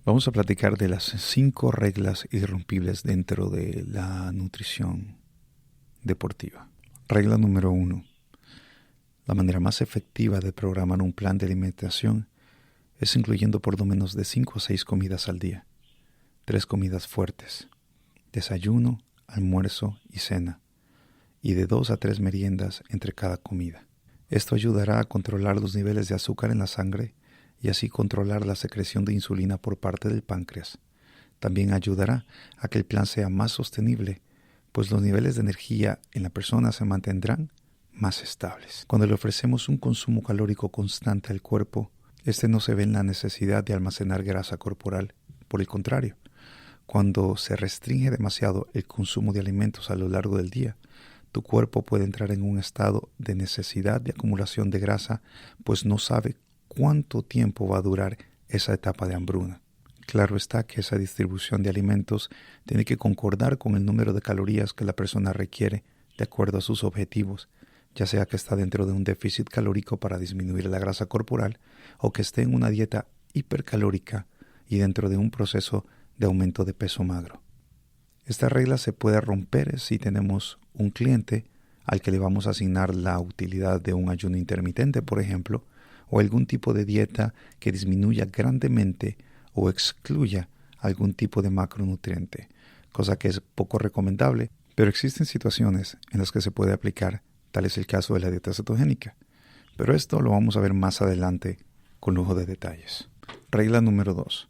Vamos a platicar de las 5 reglas irrompibles dentro de la nutrición deportiva. Regla número 1. La manera más efectiva de programar un plan de alimentación es incluyendo por lo menos de 5 a 6 comidas al día. 3 comidas fuertes, desayuno, almuerzo y cena, y de 2 a 3 meriendas entre cada comida. Esto ayudará a controlar los niveles de azúcar en la sangre y así controlar la secreción de insulina por parte del páncreas. También ayudará a que el plan sea más sostenible, pues los niveles de energía en la persona se mantendrán más estables. Cuando le ofrecemos un consumo calórico constante al cuerpo, este no se ve en la necesidad de almacenar grasa corporal. Por el contrario, cuando se restringe demasiado el consumo de alimentos a lo largo del día, tu cuerpo puede entrar en un estado de necesidad de acumulación de grasa, pues no sabe cuánto tiempo va a durar esa etapa de hambruna. Claro está que esa distribución de alimentos tiene que concordar con el número de calorías que la persona requiere de acuerdo a sus objetivos, ya sea que está dentro de un déficit calórico para disminuir la grasa corporal o que esté en una dieta hipercalórica y dentro de un proceso de aumento de peso magro. Esta regla se puede romper si tenemos un cliente al que le vamos a asignar la utilidad de un ayuno intermitente, por ejemplo, o algún tipo de dieta que disminuya grandemente o excluya algún tipo de macronutriente, cosa que es poco recomendable, pero existen situaciones en las que se puede aplicar, tal es el caso de la dieta cetogénica. Pero esto lo vamos a ver más adelante con lujo de detalles. Regla número 2.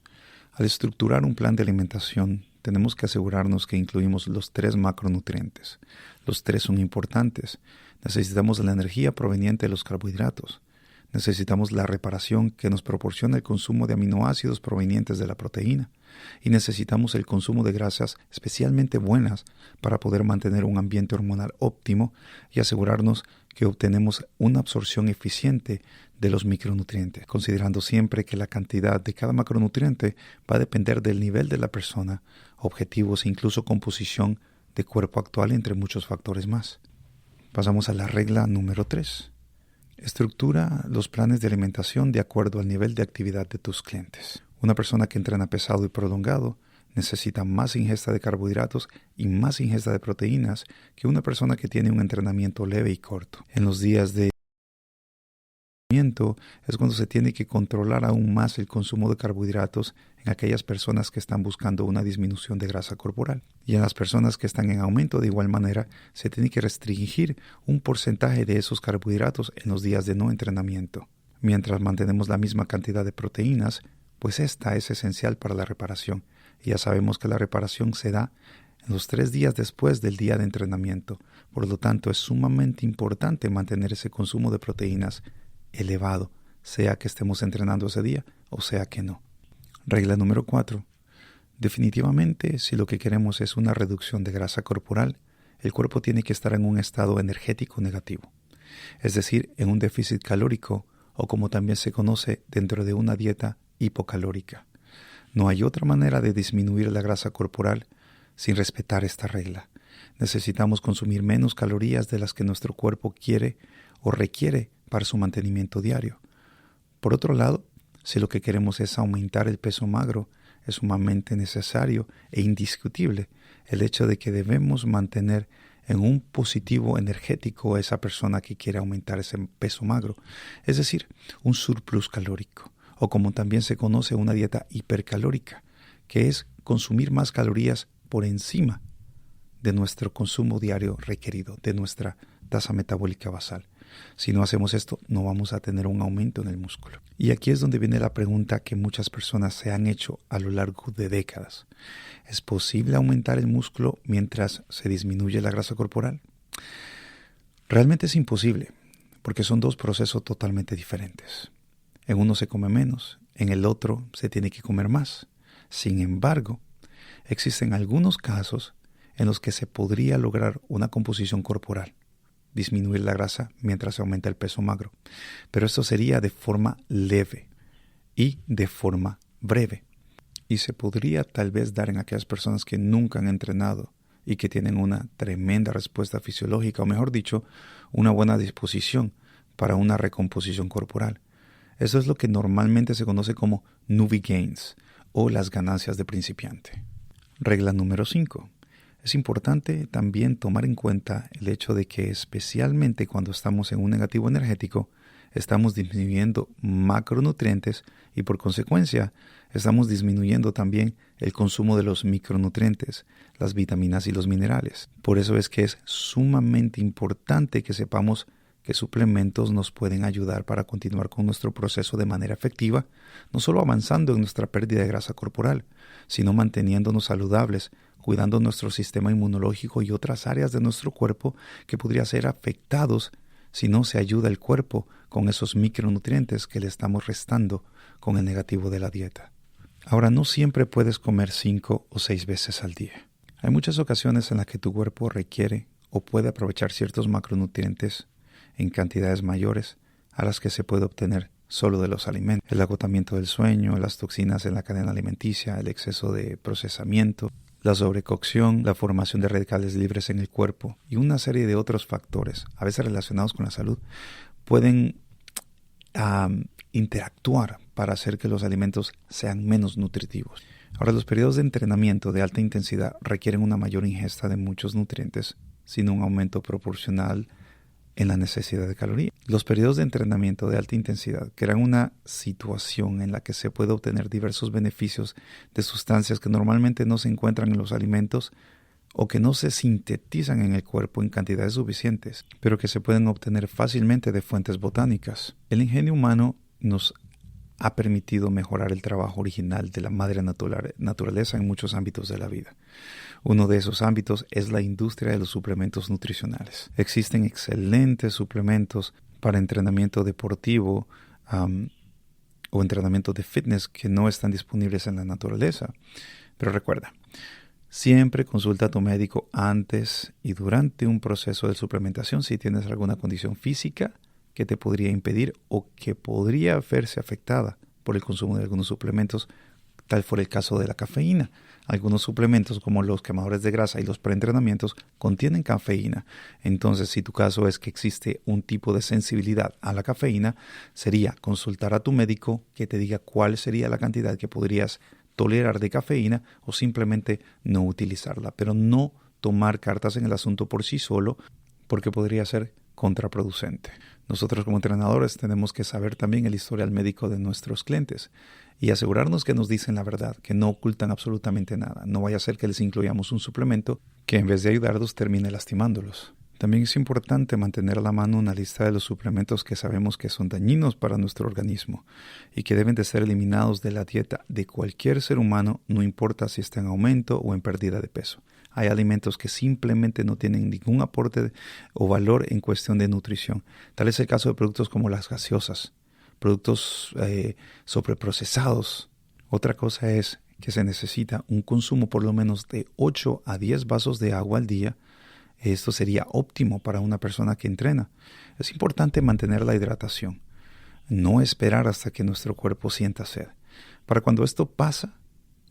Al estructurar un plan de alimentación, tenemos que asegurarnos que incluimos los 3 macronutrientes. Los 3 son importantes. Necesitamos la energía proveniente de los carbohidratos. Necesitamos la reparación que nos proporciona el consumo de aminoácidos provenientes de la proteína. Y necesitamos el consumo de grasas especialmente buenas para poder mantener un ambiente hormonal óptimo y asegurarnos que obtenemos una absorción eficiente de los micronutrientes, considerando siempre que la cantidad de cada macronutriente va a depender del nivel de la persona, objetivos e incluso composición de cuerpo actual, entre muchos factores más. Pasamos a la regla número 3. Estructura los planes de alimentación de acuerdo al nivel de actividad de tus clientes. Una persona que entrena pesado y prolongado necesita más ingesta de carbohidratos y más ingesta de proteínas que una persona que tiene un entrenamiento leve y corto. En los días de entrenamiento es cuando se tiene que controlar aún más el consumo de carbohidratos en aquellas personas que están buscando una disminución de grasa corporal. Y en las personas que están en aumento de igual manera, se tiene que restringir un porcentaje de esos carbohidratos en los días de no entrenamiento. Mientras mantenemos la misma cantidad de proteínas, pues esta es esencial para la reparación. Y ya sabemos que la reparación se da en los 3 días después del día de entrenamiento. Por lo tanto, es sumamente importante mantener ese consumo de proteínas elevado, sea que estemos entrenando ese día o sea que no. Regla número 4. Definitivamente, si lo que queremos es una reducción de grasa corporal, el cuerpo tiene que estar en un estado energético negativo, es decir, en un déficit calórico o como también se conoce dentro de una dieta hipocalórica. No hay otra manera de disminuir la grasa corporal sin respetar esta regla. Necesitamos consumir menos calorías de las que nuestro cuerpo quiere o requiere para su mantenimiento diario. Por otro lado, si lo que queremos es aumentar el peso magro, es sumamente necesario e indiscutible el hecho de que debemos mantener en un positivo energético a esa persona que quiere aumentar ese peso magro, es decir, un surplus calórico, o como también se conoce una dieta hipercalórica, que es consumir más calorías por encima de nuestro consumo diario requerido, de nuestra tasa metabólica basal. Si no hacemos esto, no vamos a tener un aumento en el músculo. Y aquí es donde viene la pregunta que muchas personas se han hecho a lo largo de décadas. ¿Es posible aumentar el músculo mientras se disminuye la grasa corporal? Realmente es imposible, porque son 2 procesos totalmente diferentes. En uno se come menos, en el otro se tiene que comer más. Sin embargo, existen algunos casos en los que se podría lograr una composición corporal, disminuir la grasa mientras se aumenta el peso magro. Pero esto sería de forma leve y de forma breve. Y se podría tal vez dar en aquellas personas que nunca han entrenado y que tienen una tremenda respuesta fisiológica, o mejor dicho, una buena disposición para una recomposición corporal. Eso es lo que normalmente se conoce como Newbie Gains o las ganancias de principiante. Regla número 5. Es importante también tomar en cuenta el hecho de que especialmente cuando estamos en un negativo energético, estamos disminuyendo macronutrientes y por consecuencia estamos disminuyendo también el consumo de los micronutrientes, las vitaminas y los minerales. Por eso es que es sumamente importante que sepamos qué suplementos nos pueden ayudar para continuar con nuestro proceso de manera efectiva, no solo avanzando en nuestra pérdida de grasa corporal, sino manteniéndonos saludables, cuidando nuestro sistema inmunológico y otras áreas de nuestro cuerpo que podrían ser afectados si no se ayuda el cuerpo con esos micronutrientes que le estamos restando con el negativo de la dieta. Ahora, no siempre puedes comer 5 o 6 veces al día. Hay muchas ocasiones en las que tu cuerpo requiere o puede aprovechar ciertos macronutrientes en cantidades mayores a las que se puede obtener solo de los alimentos. El agotamiento del sueño, las toxinas en la cadena alimenticia, el exceso de procesamiento, la sobrecocción, la formación de radicales libres en el cuerpo y una serie de otros factores, a veces relacionados con la salud, pueden interactuar para hacer que los alimentos sean menos nutritivos. Ahora, los periodos de entrenamiento de alta intensidad requieren una mayor ingesta de muchos nutrientes, sin un aumento proporcional en la necesidad de calorías. Los periodos de entrenamiento de alta intensidad crean una situación en la que se puede obtener diversos beneficios de sustancias que normalmente no se encuentran en los alimentos o que no se sintetizan en el cuerpo en cantidades suficientes, pero que se pueden obtener fácilmente de fuentes botánicas. El ingenio humano nos ha permitido mejorar el trabajo original de la madre naturaleza en muchos ámbitos de la vida. Uno de esos ámbitos es la industria de los suplementos nutricionales. Existen excelentes suplementos para entrenamiento deportivo o entrenamiento de fitness que no están disponibles en la naturaleza. Pero recuerda, siempre consulta a tu médico antes y durante un proceso de suplementación si tienes alguna condición física que te podría impedir o que podría verse afectada por el consumo de algunos suplementos, tal fuera el caso de la cafeína. Algunos suplementos como los quemadores de grasa y los preentrenamientos contienen cafeína. Entonces, si tu caso es que existe un tipo de sensibilidad a la cafeína, sería consultar a tu médico que te diga cuál sería la cantidad que podrías tolerar de cafeína o simplemente no utilizarla, pero no tomar cartas en el asunto por sí solo porque podría ser contraproducente. Nosotros como entrenadores tenemos que saber también el historial médico de nuestros clientes y asegurarnos que nos dicen la verdad, que no ocultan absolutamente nada. No vaya a ser que les incluyamos un suplemento que en vez de ayudarlos termine lastimándolos. También es importante mantener a la mano una lista de los suplementos que sabemos que son dañinos para nuestro organismo y que deben de ser eliminados de la dieta de cualquier ser humano, no importa si está en aumento o en pérdida de peso. Hay alimentos que simplemente no tienen ningún aporte o valor en cuestión de nutrición. Tal es el caso de productos como las gaseosas, productos sobreprocesados. Otra cosa es que se necesita un consumo por lo menos de 8 a 10 vasos de agua al día. Esto sería óptimo para una persona que entrena. Es importante mantener la hidratación, no esperar hasta que nuestro cuerpo sienta sed. Para cuando esto pasa,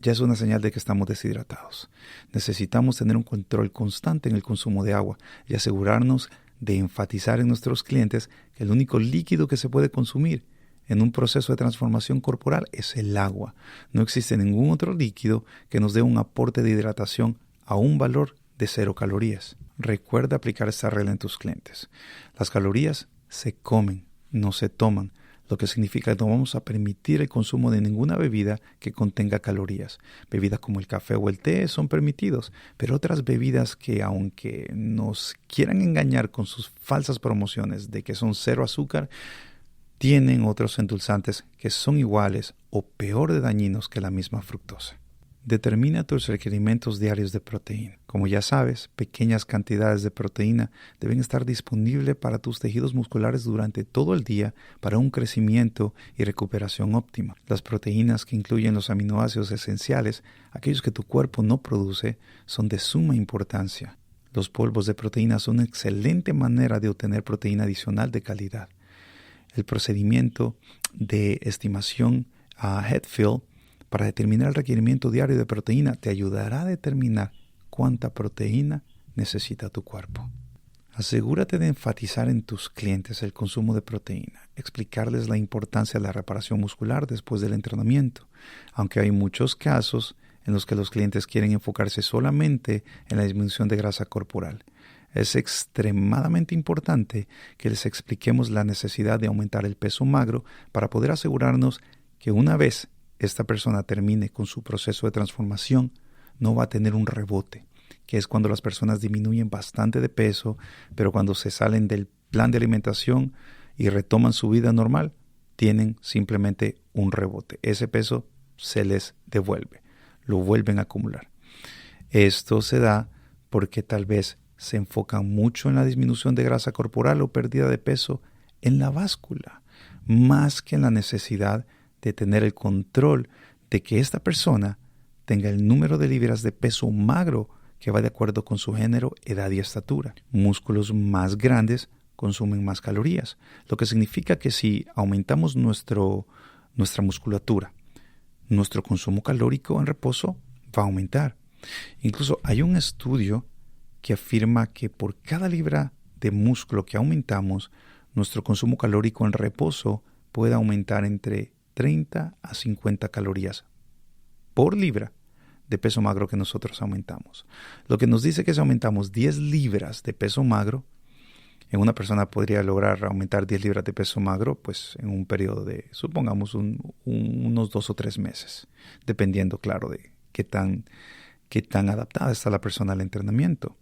ya es una señal de que estamos deshidratados. Necesitamos tener un control constante en el consumo de agua y asegurarnos de enfatizar en nuestros clientes que el único líquido que se puede consumir en un proceso de transformación corporal es el agua. No existe ningún otro líquido que nos dé un aporte de hidratación a un valor de 0 calorías. Recuerda aplicar esta regla en tus clientes. Las calorías se comen, no se toman, lo que significa que no vamos a permitir el consumo de ninguna bebida que contenga calorías. Bebidas como el café o el té son permitidos, pero otras bebidas que, aunque nos quieran engañar con sus falsas promociones de que son 0 azúcar, tienen otros endulzantes que son iguales o peor de dañinos que la misma fructosa. Determina tus requerimientos diarios de proteína. Como ya sabes, pequeñas cantidades de proteína deben estar disponibles para tus tejidos musculares durante todo el día para un crecimiento y recuperación óptima. Las proteínas que incluyen los aminoácidos esenciales, aquellos que tu cuerpo no produce, son de suma importancia. Los polvos de proteína son una excelente manera de obtener proteína adicional de calidad. El procedimiento de estimación Hatfield para determinar el requerimiento diario de proteína te ayudará a determinar cuánta proteína necesita tu cuerpo. Asegúrate de enfatizar en tus clientes el consumo de proteína, explicarles la importancia de la reparación muscular después del entrenamiento, aunque hay muchos casos en los que los clientes quieren enfocarse solamente en la disminución de grasa corporal. Es extremadamente importante que les expliquemos la necesidad de aumentar el peso magro para poder asegurarnos que una vez esta persona termine con su proceso de transformación, no va a tener un rebote, que es cuando las personas disminuyen bastante de peso, pero cuando se salen del plan de alimentación y retoman su vida normal, tienen simplemente un rebote. Ese peso se les devuelve, lo vuelven a acumular. Esto se da porque tal vez se enfocan mucho en la disminución de grasa corporal o pérdida de peso en la báscula, más que en la necesidad de tener el control de que esta persona tenga el número de libras de peso magro que va de acuerdo con su género, edad y estatura. Músculos más grandes consumen más calorías, lo que significa que si aumentamos nuestra musculatura, nuestro consumo calórico en reposo va a aumentar. Incluso hay un estudio que afirma que por cada libra de músculo que aumentamos, nuestro consumo calórico en reposo puede aumentar entre 30 a 50 calorías por libra de peso magro que nosotros aumentamos. Lo que nos dice que si aumentamos 10 libras de peso magro, en una persona podría lograr aumentar 10 libras de peso magro pues en un periodo de, supongamos, unos 2 o 3 meses, dependiendo, claro, de qué tan adaptada está la persona al entrenamiento.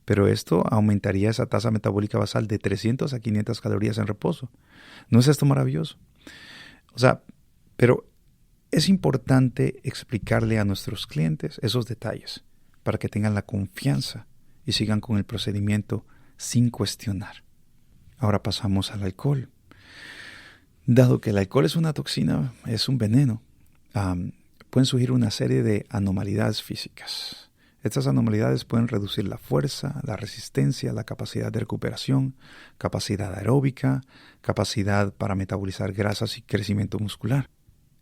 Pero esto aumentaría esa tasa metabólica basal de 300 a 500 calorías en reposo. ¿No es esto maravilloso? Pero es importante explicarle a nuestros clientes esos detalles para que tengan la confianza y sigan con el procedimiento sin cuestionar. Ahora pasamos al alcohol. Dado que el alcohol es una toxina, es un veneno, pueden surgir una serie de anomalidades físicas. Estas anomalidades pueden reducir la fuerza, la resistencia, la capacidad de recuperación, capacidad aeróbica, capacidad para metabolizar grasas y crecimiento muscular.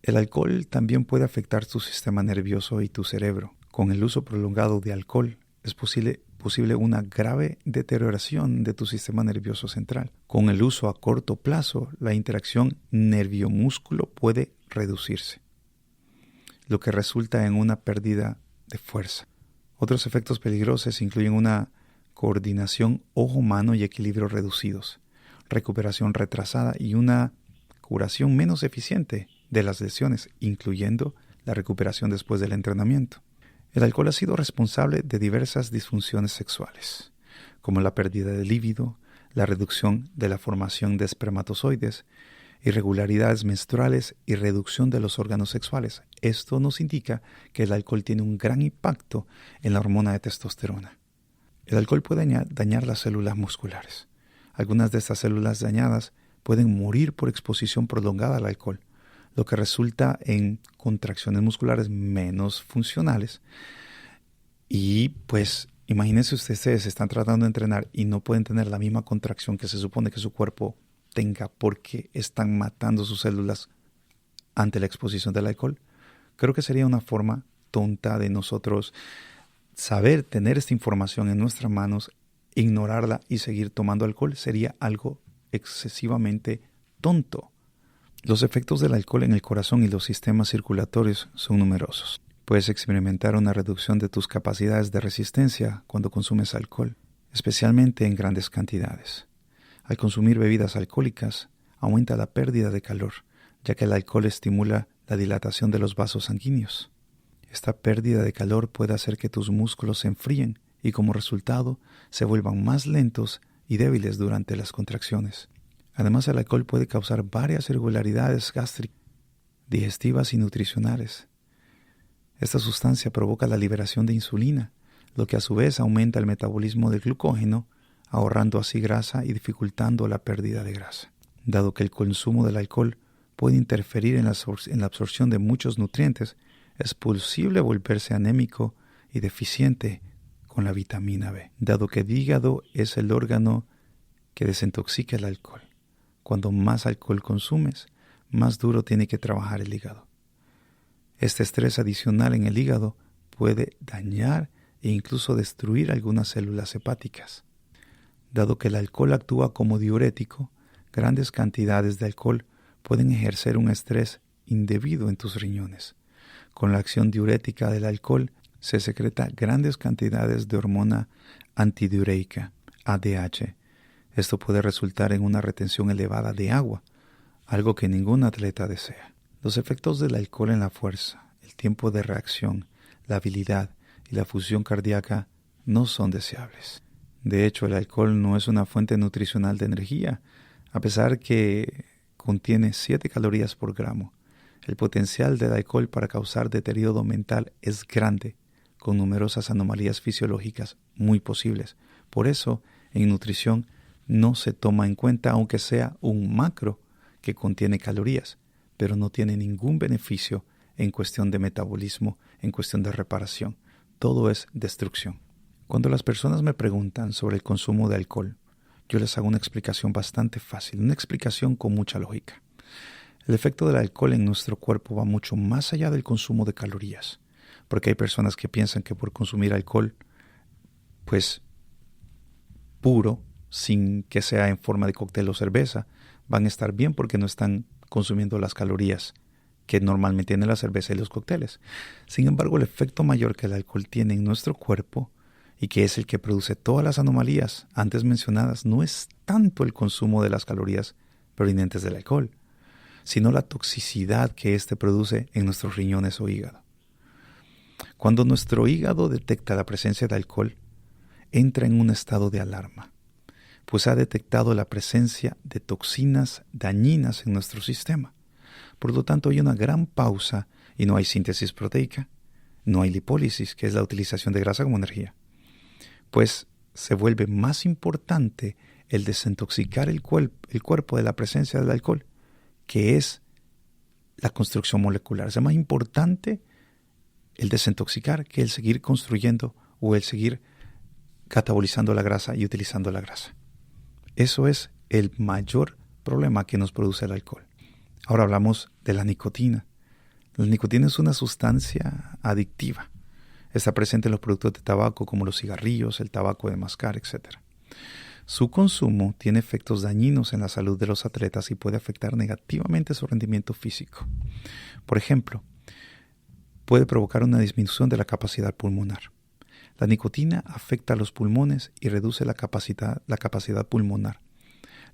El alcohol también puede afectar tu sistema nervioso y tu cerebro. Con el uso prolongado de alcohol es posible una grave deterioración de tu sistema nervioso central. Con el uso a corto plazo, la interacción nervio-músculo puede reducirse, lo que resulta en una pérdida de fuerza. Otros efectos peligrosos incluyen una coordinación ojo-mano y equilibrio reducidos, recuperación retrasada y una curación menos eficiente de las lesiones, incluyendo la recuperación después del entrenamiento. El alcohol ha sido responsable de diversas disfunciones sexuales, como la pérdida de líbido, la reducción de la formación de espermatozoides, irregularidades menstruales y reducción de los órganos sexuales. Esto nos indica que el alcohol tiene un gran impacto en la hormona de testosterona. El alcohol puede dañar las células musculares. Algunas de estas células dañadas pueden morir por exposición prolongada al alcohol, lo que resulta en contracciones musculares menos funcionales. Y pues imagínense ustedes están tratando de entrenar y no pueden tener la misma contracción que se supone que su cuerpo tenga porque están matando sus células ante la exposición del alcohol. Creo que sería una forma tonta de nosotros saber tener esta información en nuestras manos, ignorarla y seguir tomando alcohol. Sería algo excesivamente tonto. Los efectos del alcohol en el corazón y los sistemas circulatorios son numerosos. Puedes experimentar una reducción de tus capacidades de resistencia cuando consumes alcohol, especialmente en grandes cantidades. Al consumir bebidas alcohólicas, aumenta la pérdida de calor, ya que el alcohol estimula la dilatación de los vasos sanguíneos. Esta pérdida de calor puede hacer que tus músculos se enfríen y como resultado se vuelvan más lentos y débiles durante las contracciones. Además, el alcohol puede causar varias irregularidades gástricas, digestivas y nutricionales. Esta sustancia provoca la liberación de insulina, lo que a su vez aumenta el metabolismo del glucógeno, ahorrando así grasa y dificultando la pérdida de grasa. Dado que el consumo del alcohol puede interferir en la absorción de muchos nutrientes, es posible volverse anémico y deficiente con la vitamina B. Dado que el hígado es el órgano que desintoxica el alcohol. Cuando más alcohol consumes, más duro tiene que trabajar el hígado. Este estrés adicional en el hígado puede dañar e incluso destruir algunas células hepáticas. Dado que el alcohol actúa como diurético, grandes cantidades de alcohol pueden ejercer un estrés indebido en tus riñones. Con la acción diurética del alcohol se secreta grandes cantidades de hormona antidiureica, ADH. Esto puede resultar en una retención elevada de agua, algo que ningún atleta desea. Los efectos del alcohol en la fuerza, el tiempo de reacción, la habilidad y la fusión cardíaca no son deseables. De hecho, el alcohol no es una fuente nutricional de energía, a pesar que contiene 7 calorías por gramo. El potencial del alcohol para causar deterioro mental es grande, con numerosas anomalías fisiológicas muy posibles. Por eso, en nutrición no se toma en cuenta aunque sea un macro que contiene calorías, pero no tiene ningún beneficio en cuestión de metabolismo, en cuestión de reparación. Todo es destrucción. Cuando las personas me preguntan sobre el consumo de alcohol, yo les hago una explicación bastante fácil, una explicación con mucha lógica. El efecto del alcohol en nuestro cuerpo va mucho más allá del consumo de calorías, porque hay personas que piensan que por consumir alcohol, pues puro, sin que sea en forma de cóctel o cerveza, van a estar bien porque no están consumiendo las calorías que normalmente tiene la cerveza y los cócteles. Sin embargo, el efecto mayor que el alcohol tiene en nuestro cuerpo y que es el que produce todas las anomalías antes mencionadas, no es tanto el consumo de las calorías provenientes del alcohol, sino la toxicidad que éste produce en nuestros riñones o hígado. Cuando nuestro hígado detecta la presencia de alcohol, entra en un estado de alarma, pues ha detectado la presencia de toxinas dañinas en nuestro sistema. Por lo tanto, hay una gran pausa y no hay síntesis proteica, no hay lipólisis, que es la utilización de grasa como energía. Pues se vuelve más importante el desintoxicar el cuerpo de la presencia del alcohol, que es la construcción molecular. Es más importante el desintoxicar que el seguir construyendo o el seguir catabolizando la grasa y utilizando la grasa. Eso es el mayor problema que nos produce el alcohol. Ahora hablamos de la nicotina. La nicotina es una sustancia adictiva. Está presente en los productos de tabaco como los cigarrillos, el tabaco de mascar, etc. Su consumo tiene efectos dañinos en la salud de los atletas y puede afectar negativamente su rendimiento físico. Por ejemplo, puede provocar una disminución de la capacidad pulmonar. La nicotina afecta a los pulmones y reduce la capacidad pulmonar,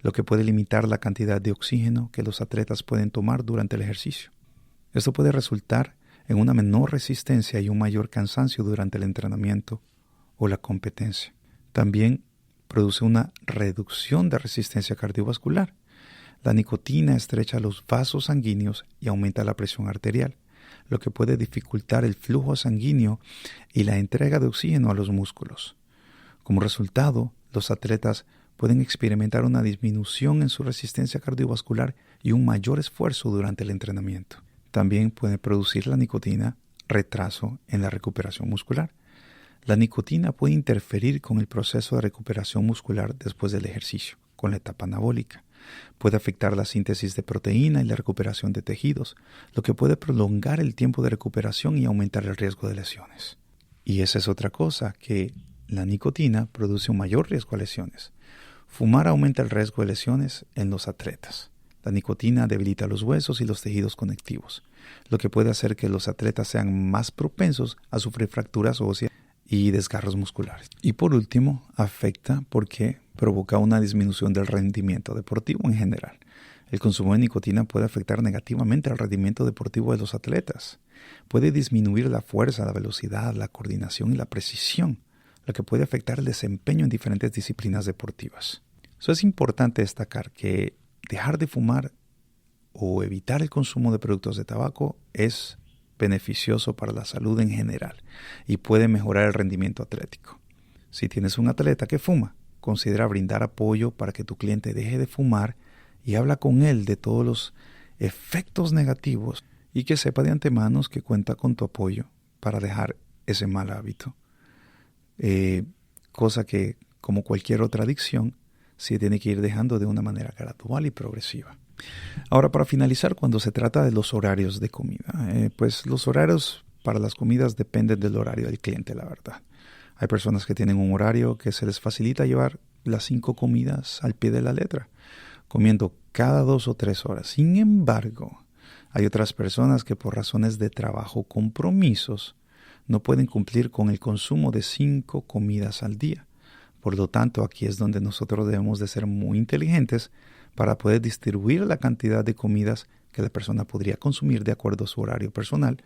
lo que puede limitar la cantidad de oxígeno que los atletas pueden tomar durante el ejercicio. Esto puede resultar en una menor resistencia y un mayor cansancio durante el entrenamiento o la competencia. También produce una reducción de resistencia cardiovascular. La nicotina estrecha los vasos sanguíneos y aumenta la presión arterial, lo que puede dificultar el flujo sanguíneo y la entrega de oxígeno a los músculos. Como resultado, los atletas pueden experimentar una disminución en su resistencia cardiovascular y un mayor esfuerzo durante el entrenamiento. También puede producir la nicotina retraso en la recuperación muscular. La nicotina puede interferir con el proceso de recuperación muscular después del ejercicio, con la etapa anabólica. Puede afectar la síntesis de proteína y la recuperación de tejidos, lo que puede prolongar el tiempo de recuperación y aumentar el riesgo de lesiones. Y esa es otra cosa, que la nicotina produce un mayor riesgo a lesiones. Fumar aumenta el riesgo de lesiones en los atletas. La nicotina debilita los huesos y los tejidos conectivos, lo que puede hacer que los atletas sean más propensos a sufrir fracturas óseas y desgarros musculares. Y por último, afecta porque provoca una disminución del rendimiento deportivo en general. El consumo de nicotina puede afectar negativamente al rendimiento deportivo de los atletas. Puede disminuir la fuerza, la velocidad, la coordinación y la precisión, lo que puede afectar el desempeño en diferentes disciplinas deportivas. Eso es importante destacar que dejar de fumar o evitar el consumo de productos de tabaco es beneficioso para la salud en general y puede mejorar el rendimiento atlético. Si tienes un atleta que fuma, considera brindar apoyo para que tu cliente deje de fumar y habla con él de todos los efectos negativos y que sepa de antemano que cuenta con tu apoyo para dejar ese mal hábito. Cosa que, como cualquier otra adicción, se tiene que ir dejando de una manera gradual y progresiva. Ahora, para finalizar, cuando se trata de los horarios de comida, pues los horarios para las comidas dependen del horario del cliente, la verdad. Hay personas que tienen un horario que se les facilita llevar las 5 comidas al pie de la letra, comiendo cada 2 o 3 horas. Sin embargo, hay otras personas que por razones de trabajo o compromisos no pueden cumplir con el consumo de 5 comidas al día. Por lo tanto, aquí es donde nosotros debemos de ser muy inteligentes para poder distribuir la cantidad de comidas que la persona podría consumir de acuerdo a su horario personal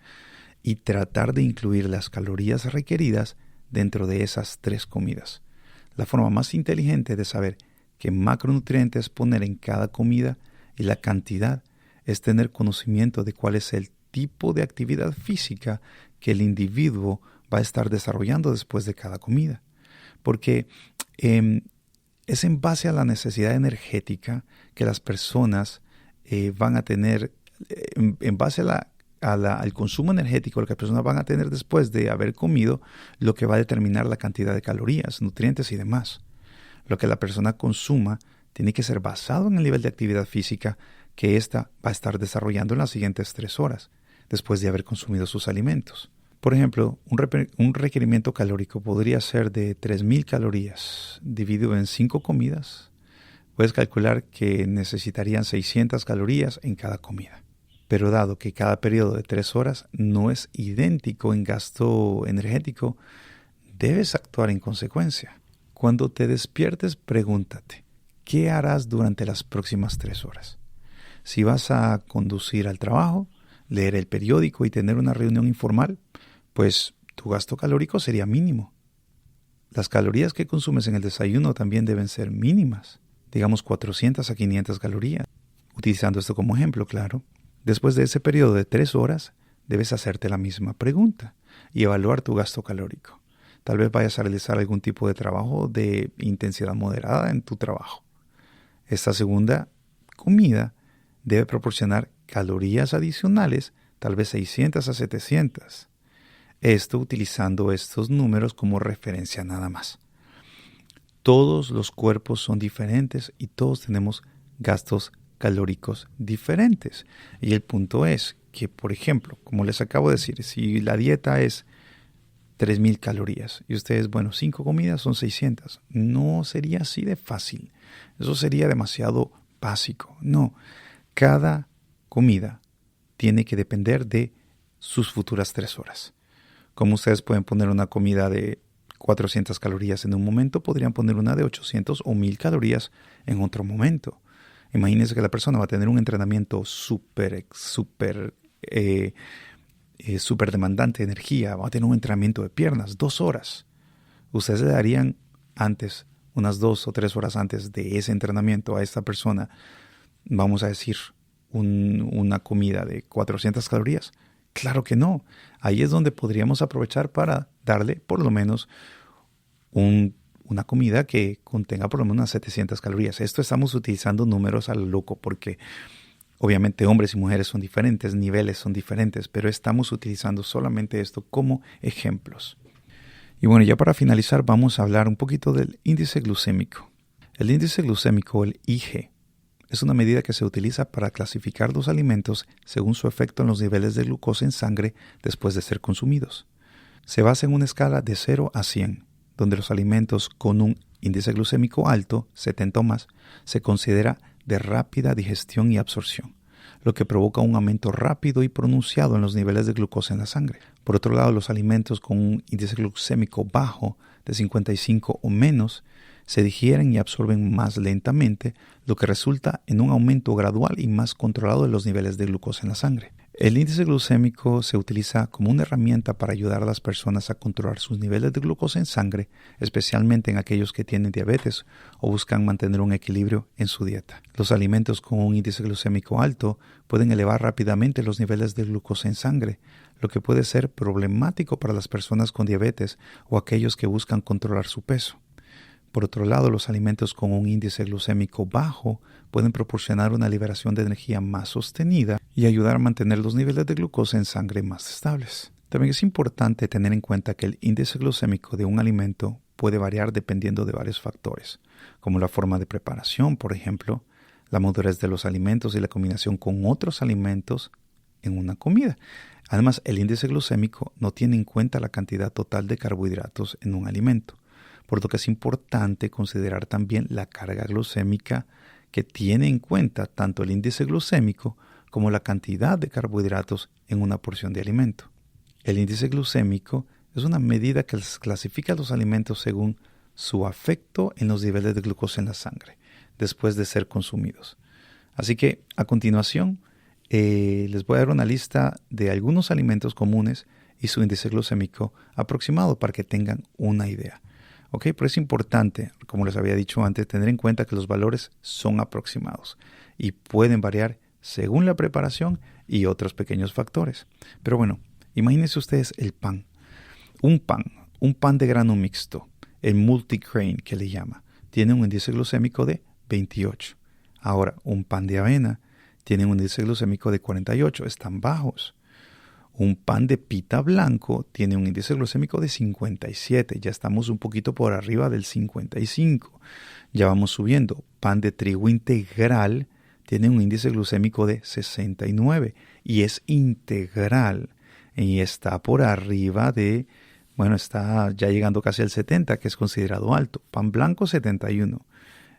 y tratar de incluir las calorías requeridas dentro de esas 3 comidas. La forma más inteligente de saber qué macronutrientes poner en cada comida y la cantidad es tener conocimiento de cuál es el tipo de actividad física que el individuo va a estar desarrollando después de cada comida. Porque es en base a la necesidad energética que las personas van a tener, en base al consumo energético que las personas van a tener después de haber comido, lo que va a determinar la cantidad de calorías, nutrientes y demás. Lo que la persona consuma tiene que ser basado en el nivel de actividad física que ésta va a estar desarrollando en las siguientes 3 horas, después de haber consumido sus alimentos. Por ejemplo, un requerimiento calórico podría ser de 3.000 calorías dividido en 5 comidas. Puedes calcular que necesitarían 600 calorías en cada comida. Pero dado que cada periodo de 3 horas no es idéntico en gasto energético, debes actuar en consecuencia. Cuando te despiertes, pregúntate, ¿qué harás durante las próximas 3 horas? Si vas a conducir al trabajo, leer el periódico y tener una reunión informal, pues tu gasto calórico sería mínimo. Las calorías que consumes en el desayuno también deben ser mínimas, digamos 400 a 500 calorías. Utilizando esto como ejemplo, claro. Después de ese periodo de 3 horas, debes hacerte la misma pregunta y evaluar tu gasto calórico. Tal vez vayas a realizar algún tipo de trabajo de intensidad moderada en tu trabajo. Esta segunda comida debe proporcionar calorías adicionales, tal vez 600 a 700. Esto utilizando estos números como referencia nada más. Todos los cuerpos son diferentes y todos tenemos gastos calóricos diferentes. Y el punto es que, por ejemplo, como les acabo de decir, si la dieta es 3.000 calorías y ustedes, 5 comidas son 600, no sería así de fácil. Eso sería demasiado básico. No, cada comida tiene que depender de sus futuras 3 horas. Como ustedes pueden poner una comida de 400 calorías en un momento, podrían poner una de 800 o 1.000 calorías en otro momento. Imagínense que la persona va a tener un entrenamiento súper demandante de energía, va a tener un entrenamiento de piernas, 2 horas. Ustedes le darían antes, unas 2 o 3 horas antes de ese entrenamiento a esta persona, vamos a decir, una comida de 400 calorías. Claro que no. Ahí es donde podríamos aprovechar para darle por lo menos una comida que contenga por lo menos unas 700 calorías. Esto estamos utilizando números a lo loco porque obviamente hombres y mujeres son diferentes, niveles son diferentes, pero estamos utilizando solamente esto como ejemplos. Y bueno, ya para finalizar vamos a hablar un poquito del índice glucémico. El índice glucémico, el IG, es una medida que se utiliza para clasificar los alimentos según su efecto en los niveles de glucosa en sangre después de ser consumidos. Se basa en una escala de 0 a 100, donde los alimentos con un índice glucémico alto, 70 o más, se considera de rápida digestión y absorción, lo que provoca un aumento rápido y pronunciado en los niveles de glucosa en la sangre. Por otro lado, los alimentos con un índice glucémico bajo, de 55 o menos, se digieren y absorben más lentamente, lo que resulta en un aumento gradual y más controlado de los niveles de glucosa en la sangre. El índice glucémico se utiliza como una herramienta para ayudar a las personas a controlar sus niveles de glucosa en sangre, especialmente en aquellos que tienen diabetes o buscan mantener un equilibrio en su dieta. Los alimentos con un índice glucémico alto pueden elevar rápidamente los niveles de glucosa en sangre, lo que puede ser problemático para las personas con diabetes o aquellos que buscan controlar su peso. Por otro lado, los alimentos con un índice glucémico bajo pueden proporcionar una liberación de energía más sostenida y ayudar a mantener los niveles de glucosa en sangre más estables. También es importante tener en cuenta que el índice glucémico de un alimento puede variar dependiendo de varios factores, como la forma de preparación, por ejemplo, la madurez de los alimentos y la combinación con otros alimentos en una comida. Además, el índice glucémico no tiene en cuenta la cantidad total de carbohidratos en un alimento. por lo que es importante considerar también la carga glucémica que tiene en cuenta tanto el índice glucémico como la cantidad de carbohidratos en una porción de alimento. El índice glucémico es una medida que clasifica los alimentos según su afecto en los niveles de glucosa en la sangre después de ser consumidos. Así que a continuación les voy a dar una lista de algunos alimentos comunes y su índice glucémico aproximado para que tengan una idea. ¿Ok? Pero es importante, como les había dicho antes, tener en cuenta que los valores son aproximados y pueden variar según la preparación y otros pequeños factores. Pero bueno, imagínense ustedes el pan. Un pan de grano mixto, el multigrain que le llama, tiene un índice glucémico de 28. Ahora, un pan de avena tiene un índice glucémico de 48, están bajos. Un pan de pita blanco tiene un índice glucémico de 57, ya estamos un poquito por arriba del 55. Ya vamos subiendo. Pan de trigo integral tiene un índice glucémico de 69 y es integral y está por arriba de, está ya llegando casi al 70, que es considerado alto. Pan blanco 71.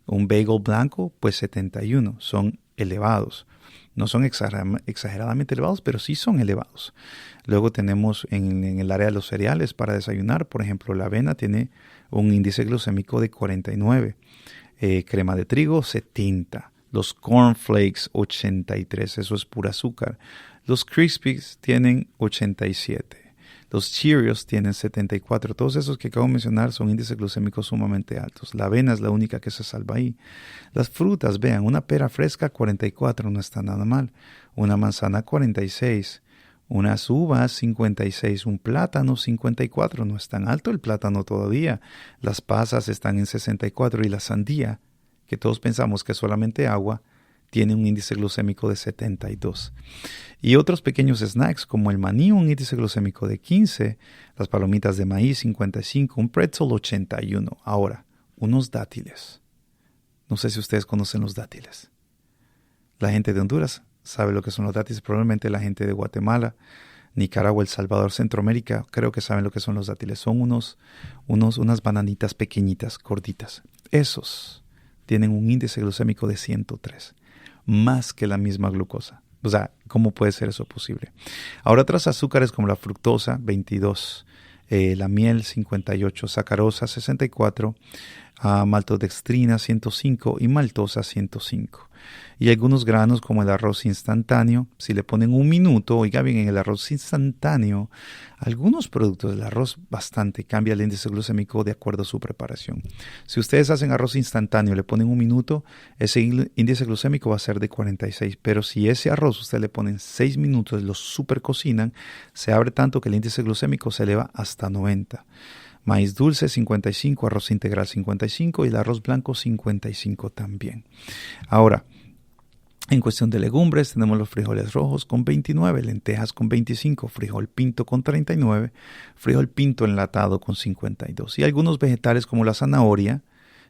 Un bagel blanco, pues 71, son elevados. No son exageradamente elevados, pero sí son elevados. Luego tenemos en el área de los cereales para desayunar, por ejemplo, la avena tiene un índice glucémico de 49. Crema de trigo, 70. Los cornflakes, 83, eso es pura azúcar. Los Crispies tienen 87. Los Cheerios tienen 74. Todos esos que acabo de mencionar son índices glucémicos sumamente altos. La avena es la única que se salva ahí. Las frutas, vean, una pera fresca 44, no está nada mal. Una manzana 46. Unas uvas 56. Un plátano 54, no es tan alto el plátano todavía. Las pasas están en 64 y la sandía, que todos pensamos que es solamente agua, tiene un índice glucémico de 72. Y otros pequeños snacks como el maní, un índice glucémico de 15, las palomitas de maíz 55, un pretzel 81. Ahora, unos dátiles. No sé si ustedes conocen los dátiles. La gente de Honduras sabe lo que son los dátiles, probablemente la gente de Guatemala, Nicaragua, El Salvador, Centroamérica, creo que saben lo que son los dátiles. Son unas bananitas pequeñitas, gorditas. Esos tienen un índice glucémico de 103. Más que la misma glucosa. O sea, ¿cómo puede ser eso posible? Ahora otros azúcares como la fructosa, 22, la miel, 58, sacarosa, 64, maltodextrina, 105 y maltosa, 105. Y algunos granos como el arroz instantáneo, si le ponen un minuto, oiga bien, en el arroz instantáneo, algunos productos del arroz bastante cambia el índice glucémico de acuerdo a su preparación. Si ustedes hacen arroz instantáneo y le ponen un minuto, ese índice glucémico va a ser de 46. Pero si ese arroz usted le ponen 6 minutos, lo super cocinan, se abre tanto que el índice glucémico se eleva hasta 90. Maíz dulce 55, arroz integral 55 y el arroz blanco 55 también. Ahora, en cuestión de legumbres tenemos los frijoles rojos con 29, lentejas con 25, frijol pinto con 39, frijol pinto enlatado con 52 y algunos vegetales como la zanahoria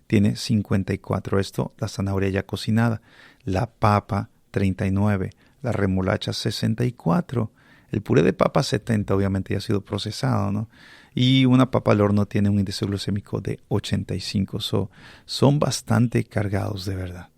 tiene 54, esto la zanahoria ya cocinada, la papa 39, la remolacha 64, el puré de papa 70 obviamente ya ha sido procesado, ¿no? Y una papa al horno tiene un índice glucémico de 85, son bastante cargados de verdad.